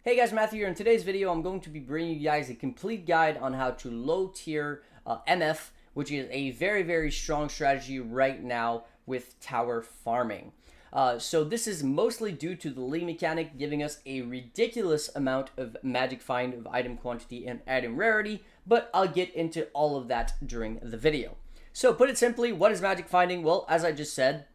Hey guys, Matthew here. In today's video, I'm going to be bringing you guys a complete guide on how to low tier MF, which is a very strong strategy right now with tower farming. So this is mostly due to the league mechanic giving us a ridiculous amount of magic find of item quantity and item rarity, but I'll get into all of that during the video. So put it simply, what is magic finding? Well, as I just said,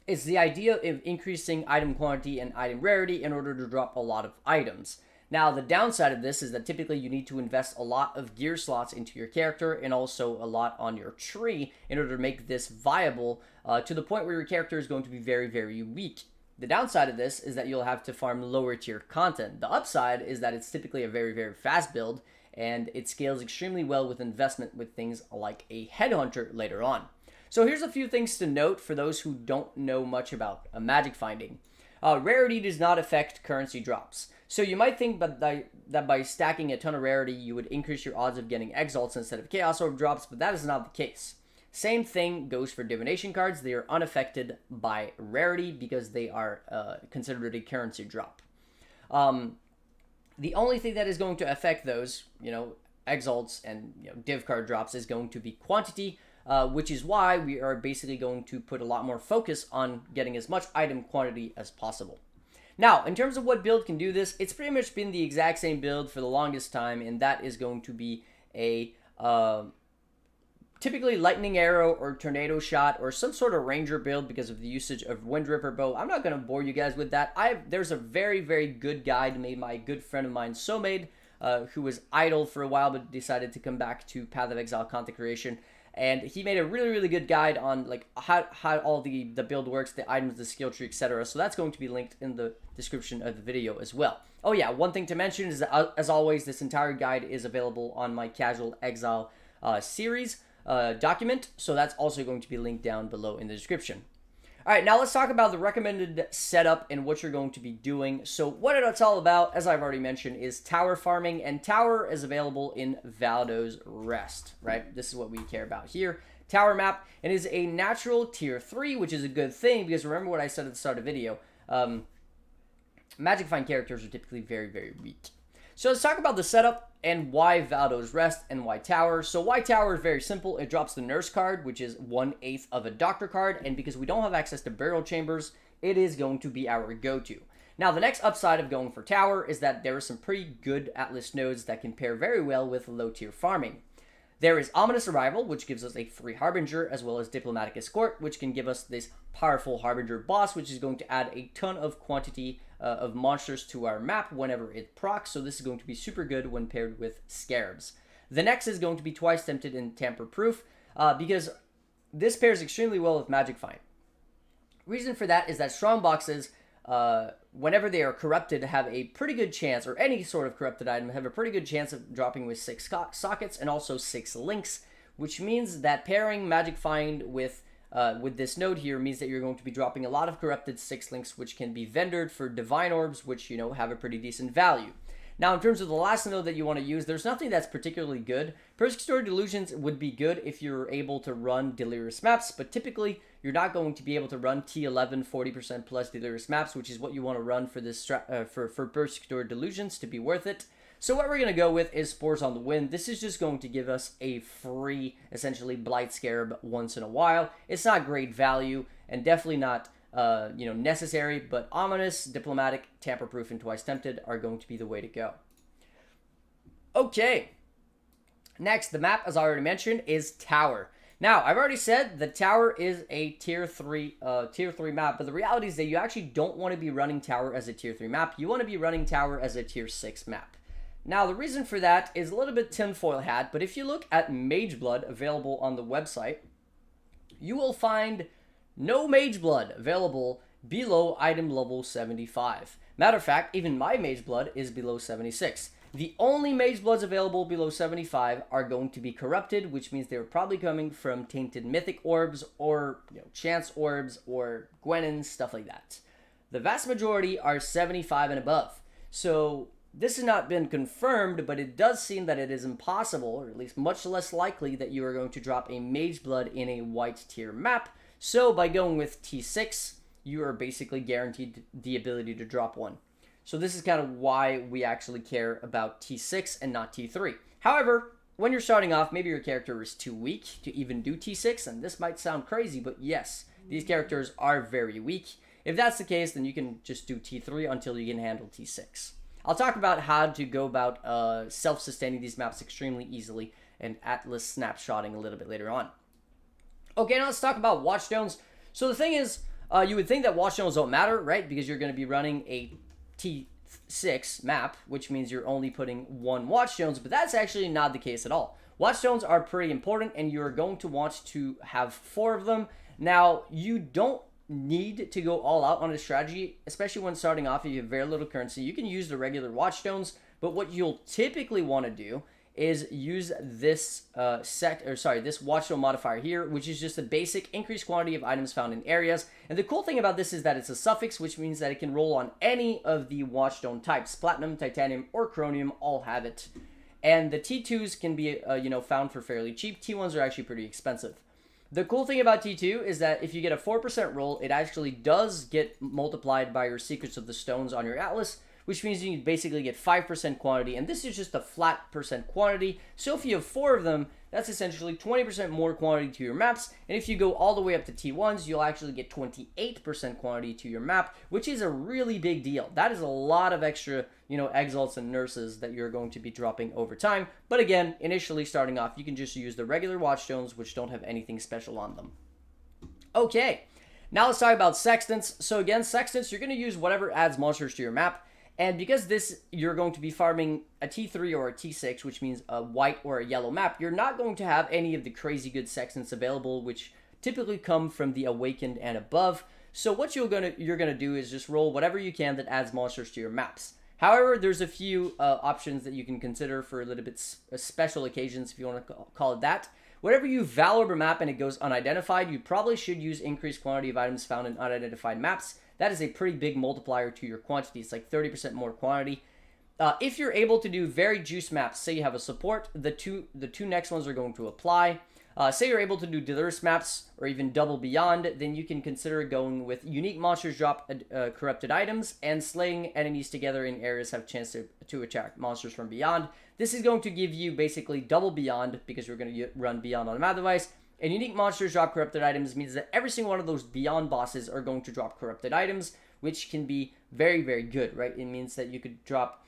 it's the idea of increasing item quantity and item rarity in order to drop a lot of items. Now, the downside of this is that typically you need to invest a lot of gear slots into your character and also a lot on your tree in order to make this viable to the point where your character is going to be very weak. The downside of this is that you'll have to farm lower tier content. The upside is that it's typically a very fast build and it scales extremely well with investment with things like a headhunter later on. So here's a few things to note for those who don't know much about magic finding. Rarity does not affect currency drops. So you might think that by stacking a ton of rarity, you would increase your odds of getting Exiles instead of Chaos Orb drops, but that is not the case. Same thing goes for divination cards. They are unaffected by rarity because they are considered a currency drop. The only thing that is going to affect those, Exiles and div card drops is going to be quantity, which is why we are basically going to put a lot more focus on getting as much item quantity as possible. Now, in terms of what build can do this, it's pretty much been the exact same build for the longest time, and that is going to be a typically lightning arrow or tornado shot or some sort of ranger build because of the usage of Wind Ripper bow. I'm not going to bore you guys with that. There's a very good guide made by a good friend of mine, Somayd, who was idle for a while but decided to come back to Path of Exile content creation. And he made a really good guide on like how all the build works, the items, the skill tree, etc. So that's going to be linked in the description of the video as well. Oh yeah, one thing to mention is that as always, this entire guide is available on my Casual Exile series document. So that's also going to be linked down below in the description. All right, now let's talk about the recommended setup and what you're going to be doing. So what it's all about, as I've already mentioned, is tower farming, and tower is available in Valdo's Rest, right? This is what we care about here. Tower map, and is a natural tier 3, which is a good thing, because remember what I said at the start of the video, magic find characters are typically very weak. So let's talk about the setup and why Valdo's Rest and why Tower. So why Tower is very simple. It drops the Nurse card, which is 1/8 of a Doctor card, and because we don't have access to Burial Chambers, it is going to be our go-to. Now, the next upside of going for Tower is that there are some pretty good Atlas nodes that can pair very well with low-tier farming. There is Ominous Arrival, which gives us a free Harbinger, as well as Diplomatic Escort, which can give us this powerful Harbinger boss, which is going to add a ton of quantity of monsters to our map whenever it procs, so this is going to be super good when paired with Scarabs. The next is going to be Twice Tempted and Tamper Proof, because this pairs extremely well with Magic Find. Reason for that is that strong boxes, whenever they are corrupted, have a pretty good chance, or any sort of corrupted item, have a pretty good chance of dropping with 6 sockets and also 6 links, which means that pairing Magic Find with this node here means that you're going to be dropping a lot of corrupted 6 links, which can be vendored for Divine Orbs, which, have a pretty decent value. Now, in terms of the last node that you want to use, there's nothing that's particularly good. Persecutory Delusions would be good if you're able to run Delirious maps, but typically you're not going to be able to run T11 40% plus Delirious maps, which is what you want to run for this for Persecutory Delusions to be worth it. So what we're going to go with is Spores on the Wind. This is just going to give us a free, essentially, Blight Scarab once in a while. It's not great value, and definitely not necessary, but Ominous, Diplomatic, Tamper-Proof, and Twice Tempted are going to be the way to go. Okay. Next, the map, as I already mentioned, is Tower. Now, I've already said the Tower is a tier 3 map, but the reality is that you actually don't want to be running Tower as a tier 3 map. You want to be running Tower as a tier 6 map. Now, the reason for that is a little bit tinfoil hat, but if you look at Mage Blood available on the website, you will find no Mage Blood available below item level 75. Matter of fact, even my Mage Blood is below 76. The only Mage Bloods available below 75 are going to be corrupted, which means they're probably coming from Tainted Mythic Orbs or Chance Orbs or Gwenons, stuff like that. The vast majority are 75 and above. So this has not been confirmed, but it does seem that it is impossible, or at least much less likely, that you are going to drop a Mage Blood in a white tier map. So by going with T6, you are basically guaranteed the ability to drop one. So this is kind of why we actually care about T6 and not T3. However, when you're starting off, maybe your character is too weak to even do T6, and this might sound crazy, but yes, these characters are very weak. If that's the case, then you can just do T3 until you can handle T6. I'll talk about how to go about self-sustaining these maps extremely easily and Atlas snapshotting a little bit later on. Okay, now let's talk about Watchstones. So the thing is, you would think that Watchstones don't matter, right? Because you're going to be running a T6 map, which means you're only putting 1 Watchstones, but that's actually not the case at all. Watchstones are pretty important, and you're going to want to have 4 of them. Now, you don't need to go all out on a strategy, especially when starting off. If you have very little currency, you can use the regular Watchstones, but what you'll typically want to do is use this this Watchstone modifier here, which is just a basic increased quantity of items found in areas. And the cool thing about this is that it's a suffix, which means that it can roll on any of the Watchstone types. Platinum, titanium, or chromium all have it. And the T2s can be found for fairly cheap. T1s are actually pretty expensive. The cool thing about T2 is that if you get a 4% roll, it actually does get multiplied by your Secrets of the Stones on your Atlas, which means you basically get 5% quantity, and this is just a flat percent quantity. So if you have 4 of them, that's essentially 20% more quantity to your maps, and if you go all the way up to T1s, you'll actually get 28% quantity to your map, which is a really big deal. That is a lot of extra, exalts and nurses that you're going to be dropping over time. But again, initially starting off, you can just use the regular Watchstones, which don't have anything special on them. Okay, now let's talk about Sextants. So again, Sextants, you're going to use whatever adds monsters to your map. And because you're going to be farming a T3 or a T6, which means a white or a yellow map, you're not going to have any of the crazy good Sextants available, which typically come from the Awakened and above. So what you're gonna do is just roll whatever you can that adds monsters to your maps. However, there's a few options that you can consider for a little bit special occasions, if you want to call it that. Whenever you Valorb a map and it goes unidentified, you probably should use increased quantity of items found in unidentified maps. That is a pretty big multiplier to your quantity. It's like 30% more quantity. If you're able to do very juice maps, say you have a support, the two next ones are going to apply. Say you're able to do diverse maps or even double beyond, then you can consider going with unique monsters drop corrupted items, and slaying enemies together in areas have a chance to attract monsters from beyond. This is going to give you basically double beyond, because you're going to run beyond on a map device. And unique monsters drop corrupted items means that every single one of those beyond bosses are going to drop corrupted items, which can be very, very good, right? It means that you could drop,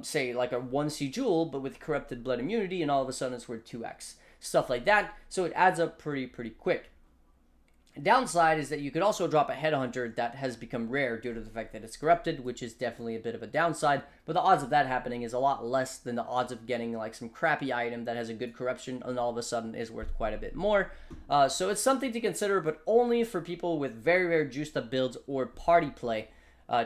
say, like a 1C jewel, but with corrupted blood immunity, and all of a sudden it's worth 2x. Stuff like that. So it adds up pretty quick. Downside is that you could also drop a headhunter that has become rare due to the fact that it's corrupted, which is definitely a bit of a downside, but the odds of that happening is a lot less than the odds of getting like some crappy item that has a good corruption and all of a sudden is worth quite a bit more. So it's something to consider, but only for people with very, very juiced up builds or party play,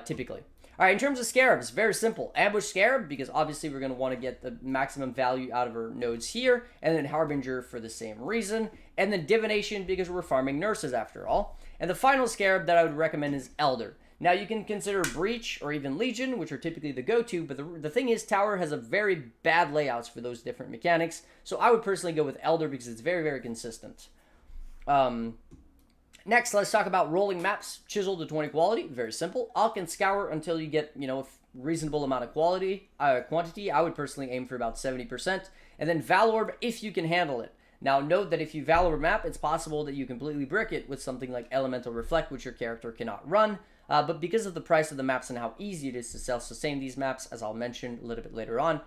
typically. Alright, in terms of Scarabs, very simple. Ambush Scarab, because obviously we're going to want to get the maximum value out of our nodes here, and then Harbinger for the same reason, and then Divination because we're farming nurses after all. And the final Scarab that I would recommend is Elder. Now you can consider Breach or even Legion, which are typically the go-to, but the thing is Tower has a very bad layouts for those different mechanics, so I would personally go with Elder because it's very, very consistent. Next, let's talk about rolling maps. Chisel to 20 quality, very simple. Alk and Scour until you get, a reasonable amount of quantity. I would personally aim for about 70%. And then Valorb if you can handle it. Now, note that if you Valorb map, it's possible that you completely brick it with something like Elemental Reflect, which your character cannot run. But because of the price of the maps and how easy it is to self-sustain these maps, as I'll mention a little bit later on,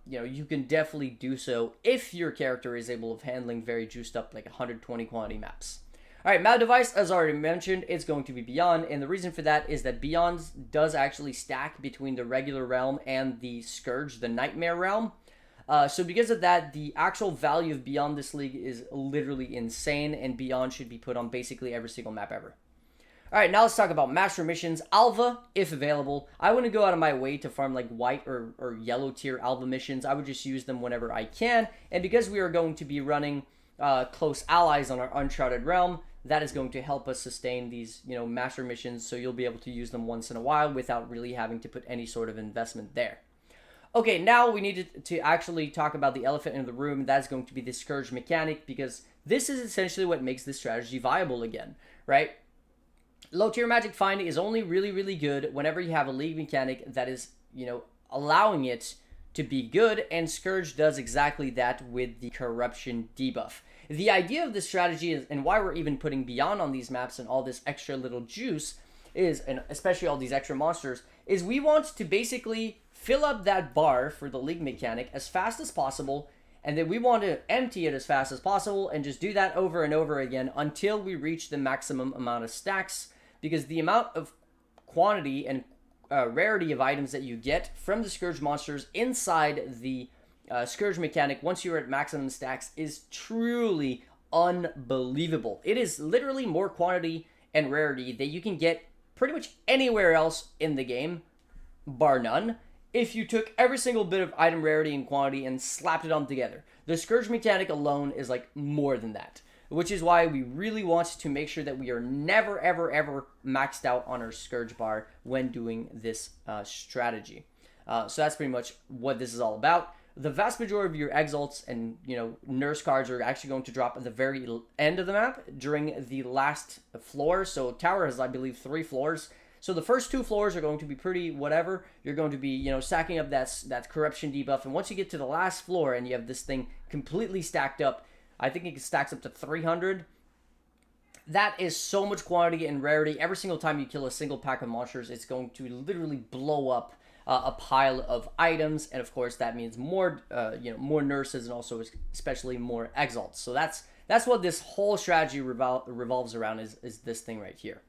you can definitely do so if your character is able of handling very juiced up, like 120 quantity maps. Alright, map device, as already mentioned, it's going to be Beyond, and the reason for that is that Beyond does actually stack between the regular realm and the Scourge, the Nightmare realm. So because of that, the actual value of Beyond this league is literally insane, and Beyond should be put on basically every single map ever. Alright, now let's talk about Master Missions. Alva, if available. I wouldn't go out of my way to farm like white or yellow tier Alva missions. I would just use them whenever I can, and because we are going to be running close allies on our Uncharted realm, that is going to help us sustain these, master missions, so you'll be able to use them once in a while without really having to put any sort of investment there. Okay, now we need to actually talk about the elephant in the room. That's going to be the Scourge mechanic, because this is essentially what makes this strategy viable again, right? Low tier magic find is only really good whenever you have a league mechanic that is, allowing it to be good, and Scourge does exactly that with the corruption debuff. The idea of this strategy is, and why we're even putting Beyond on these maps and all this extra little juice is, and especially all these extra monsters, is we want to basically fill up that bar for the league mechanic as fast as possible, and then we want to empty it as fast as possible and just do that over and over again until we reach the maximum amount of stacks, because the amount of quantity and rarity of items that you get from the Scourge monsters inside the Scourge mechanic once you're at maximum stacks is truly unbelievable. It is literally more quantity and rarity that you can get pretty much anywhere else in the game, bar none, if you took every single bit of item rarity and quantity and slapped it on together. The Scourge mechanic alone is like more than that, which is why we really want to make sure that we are never, ever maxed out on our Scourge bar when doing this strategy. So that's pretty much what this is all about. The vast majority of your exalts and, nurse cards are actually going to drop at the very end of the map during the last floor. So tower has, I believe, 3 floors. So the first 2 floors are going to be pretty whatever. You're going to be, stacking up that corruption debuff. And once you get to the last floor and you have this thing completely stacked up, I think it stacks up to 300. That is so much quantity and rarity. Every single time you kill a single pack of monsters, it's going to literally blow up a pile of items, and of course that means more, more nurses, and also especially more exalts. So that's what this whole strategy revolves around, is this thing right here.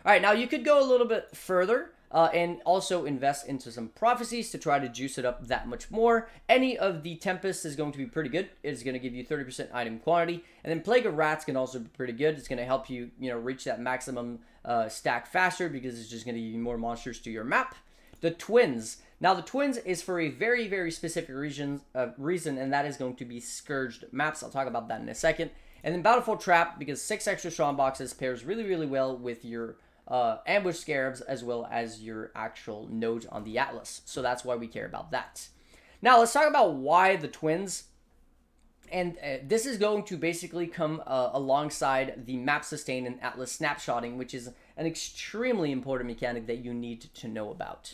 All right, now you could go a little bit further and also invest into some prophecies to try to juice it up that much more. Any of the Tempests is going to be pretty good. It's going to give you 30% item quantity, and then Plague of Rats can also be pretty good. It's going to help you, reach that maximum stack faster because it's just going to give you more monsters to your map. The Twins. Now, the Twins is for a very specific reason, and that is going to be Scourged maps. I'll talk about that in a second. And then Bountiful Trap, because 6 extra Strong Boxes pairs really well with your Ambush Scarabs as well as your actual node on the Atlas. So that's why we care about that. Now, let's talk about why the Twins. And this is going to basically come alongside the map sustain and Atlas snapshotting, which is an extremely important mechanic that you need to know about.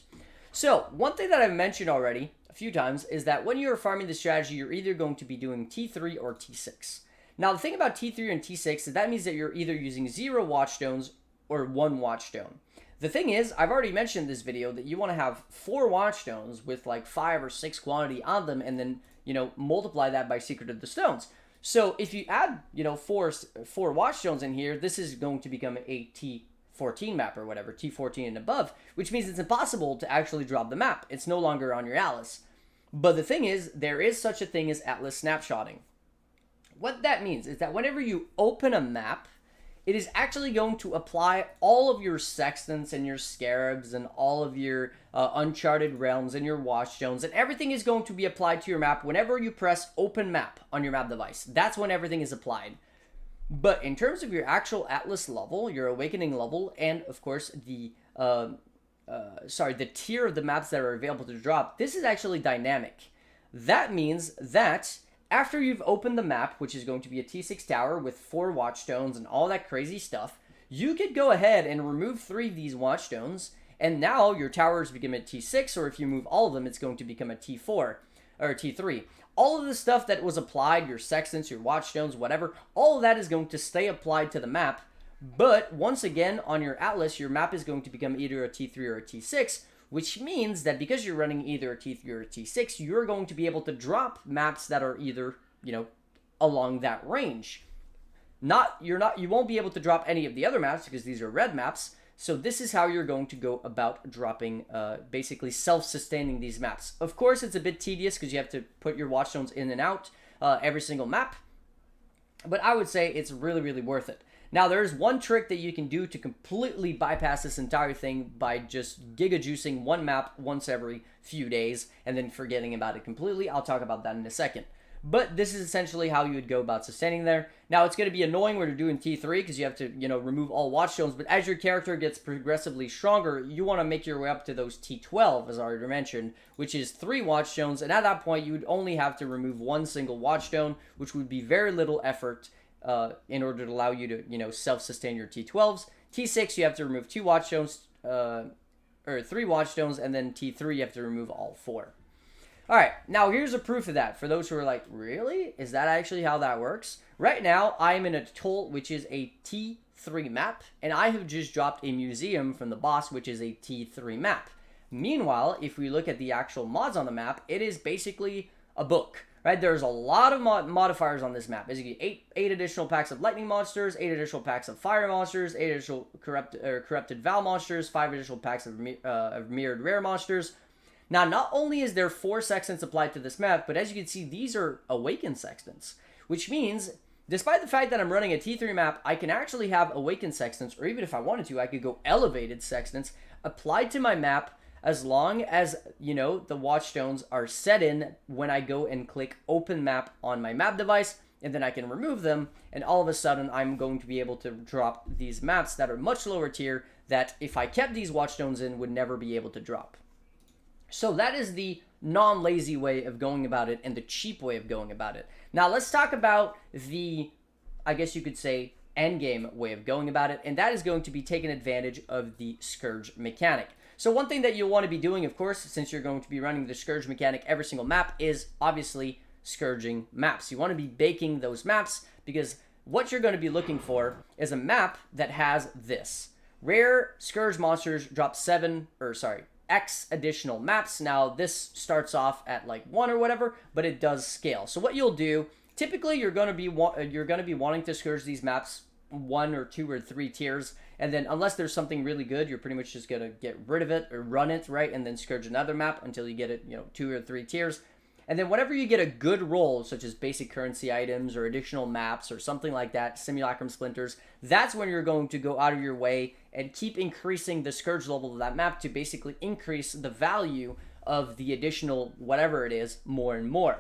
So, one thing that I've mentioned already a few times is that when you're farming the strategy, you're either going to be doing T3 or T6. Now, the thing about T3 and T6 is that means that you're either using 0 Watchstones or 1 Watchstone. The thing is, I've already mentioned in this video that you want to have 4 Watchstones with like 5 or 6 quantity on them, and then, multiply that by Secret of the Stones. So if you add, 4 Watchstones in here, this is going to become a T14 map or whatever, T14 and above, which means it's impossible to actually drop the map. It's no longer on your Atlas. But the thing is, there is such a thing as Atlas snapshotting. What that means is that whenever you open a map, it is actually going to apply all of your Sextants and your Scarabs and all of your Uncharted Realms and your Watchstones, and everything is going to be applied to your map whenever you press Open Map on your map device. That's when everything is applied. But in terms of your actual Atlas level, your Awakening level, and of course the tier of the maps that are available to drop, this is actually dynamic. That means that after you've opened the map, which is going to be a T6 tower with 4 Watchstones and all that crazy stuff, you could go ahead and remove 3 of these Watchstones, and now your towers become a T6, or if you move all of them, it's going to become a T4, or a T3. All of the stuff that was applied, your Sextants, your Watchstones, whatever, all of that is going to stay applied to the map, but once again, on your Atlas, your map is going to become either a T3 or a T6, which means that because you're running either a T3 or a T6, you're going to be able to drop maps that are either, along that range. You won't be able to drop any of the other maps because these are red maps. So this is how you're going to go about dropping, basically self-sustaining these maps. Of course, it's a bit tedious because you have to put your Watchstones in and out every single map. But I would say it's really worth it. Now, there's one trick that you can do to completely bypass this entire thing by just giga juicing one map once every few days and then forgetting about it completely. I'll talk about that in a second. But this is essentially how you would go about sustaining there. Now, it's going to be annoying when you're doing T3 because you have to, remove all Watchstones. But as your character gets progressively stronger, you want to make your way up to those T12, as I already mentioned, which is 3 Watchstones. And at that point, you would only have to remove 1 single Watchstone, which would be very little effort in order to allow you to, self-sustain your T12s. T6, you have to remove 2 Watchstones, or 3 Watchstones, and then T3, you have to remove all 4. All right, now here's a proof of that. For those who are like, really? Is that actually how that works? Right now, I am in a toll, which is a T3 map, and I have just dropped a museum from the boss, which is a T3 map. Meanwhile, if we look at the actual mods on the map, it is basically a book, right? There's a lot of modifiers on this map. As you get 8 additional packs of lightning monsters, 8 additional packs of fire monsters, 8 additional corrupted Val monsters, 5 additional packs of mirrored rare monsters. Now, not only is there 4 Sextants applied to this map, but as you can see, these are Awakened Sextants, which means, despite the fact that I'm running a T3 map, I can actually have Awakened Sextants, or even if I wanted to, I could go Elevated Sextants applied to my map as long as, you know, the Watchstones are set in when I go and click Open Map on my map device, and then I can remove them, and all of a sudden, I'm going to be able to drop these maps that are much lower tier that, if I kept these Watchstones in, would never be able to drop. So that is the non-lazy way of going about it and the cheap way of going about it. Now let's talk about the, I guess you could say, endgame way of going about it, and that is going to be taking advantage of the Scourge mechanic. So one thing that you'll want to be doing, of course, since you're going to be running the Scourge mechanic every single map, is obviously scourging maps. You want to be baking those maps because what you're going to be looking for is a map that has this. Rare Scourge monsters drop X additional maps. Now this starts off at like 1 or whatever, but it does scale. So what you'll do, typically you're going to be wanting to scourge these maps 1 or 2 or 3 tiers, and then unless there's something really good, you're pretty much just going to get rid of it or run it, right, and then scourge another map until you get it, 2 or 3 tiers. And then whenever you get a good roll, such as basic currency items or additional maps or something like that, simulacrum splinters, that's when you're going to go out of your way and keep increasing the scourge level of that map to basically increase the value of the additional whatever it is more and more.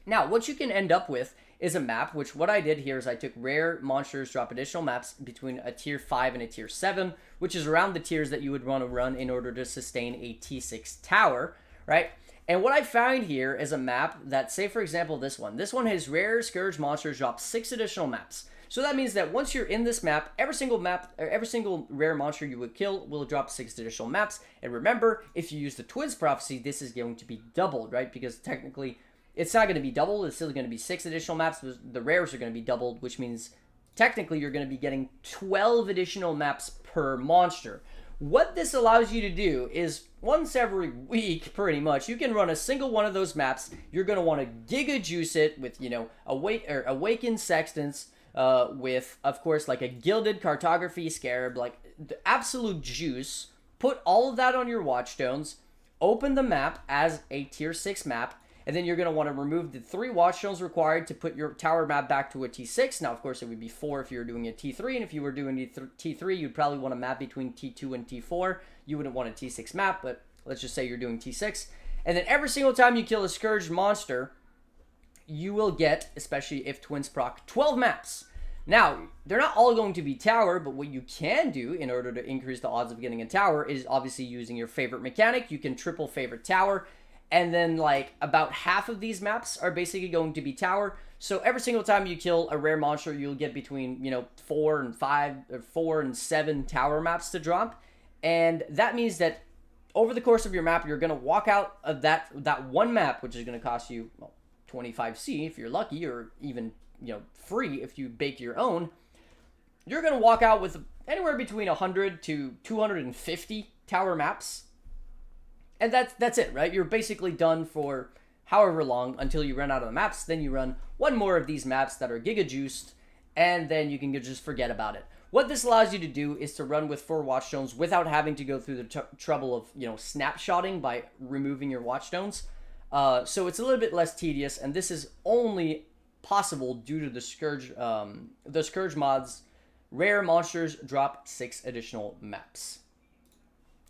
Now, what you can end up with is a map, which what I did here is I took rare monsters, drop additional maps between a tier 5 and a tier 7, which is around the tiers that you would want to run in order to sustain a T6 tower, right? And what I found here is a map that, say for example this one has rare Scourge monsters drop 6 additional maps. So that means that once you're in this map, every single rare monster you would kill will drop 6 additional maps. And remember, if you use the Twins Prophecy, this is going to be doubled, right? Because technically, it's not going to be doubled. It's still going to be 6 additional maps. The rares are going to be doubled, which means technically you're going to be getting 12 additional maps per monster. What this allows you to do is once every week, pretty much, you can run a single one of those maps. You're going to want to giga juice it with, Awakened Sextants, with, of course, like a Gilded Cartography Scarab, like the absolute juice. Put all of that on your Watchstones, open the map as a tier 6 map, and then you're going to want to remove the 3 Watchstones required to put your tower map back to a T6. Now, of course, it would be 4 if you were doing a T3, and if you were doing a T3, you'd probably want to map between T2 and T4. You wouldn't want a T6 map, but let's just say you're doing T6. And then every single time you kill a Scourge monster, you will get, especially if Twins proc, 12 maps. Now, they're not all going to be tower, but what you can do in order to increase the odds of getting a tower is obviously using your favorite mechanic. You can triple favorite tower. And then, like, about half of these maps are basically going to be tower. So every single time you kill a rare monster, you'll get between, 4 and 5, or 4 and 7 tower maps to drop. And that means that over the course of your map, you're going to walk out of that one map, which is going to cost you 25C if you're lucky, or even, free if you bake your own. You're going to walk out with anywhere between 100 to 250 tower maps. And that's it, right? You're basically done for however long until you run out of the maps. Then you run one more of these maps that are giga juiced, and then you can just forget about it. What this allows you to do is to run with 4 Watchstones without having to go through the trouble of, snapshotting by removing your Watchstones. So it's a little bit less tedious, and this is only possible due to the Scourge mods. Rare monsters drop 6 additional maps.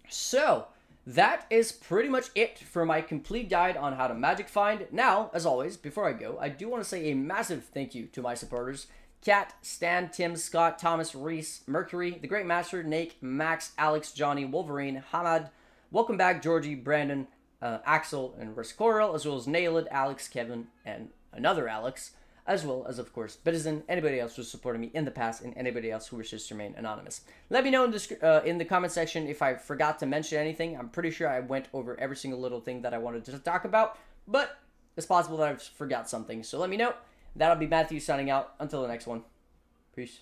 So that is pretty much it for my complete guide on how to magic find. Now, as always, before I go, I do want to say a massive thank you to my supporters: Kat, Stan, Tim, Scott, Thomas, Reese, Mercury, The Great Master, Nate, Max, Alex, Johnny, Wolverine, Hamad, Welcome Back, Georgie, Brandon, Axel, and Riscorel, as well as Nailed, Alex, Kevin, and another Alex. as well as, of course, Bitizen, anybody else who's supported me in the past, and anybody else who wishes to remain anonymous. Let me know in the comment section if I forgot to mention anything. I'm pretty sure I went over every single little thing that I wanted to talk about, but it's possible that I forgot something. So let me know. That'll be Matthew signing out. Until the next one. Peace.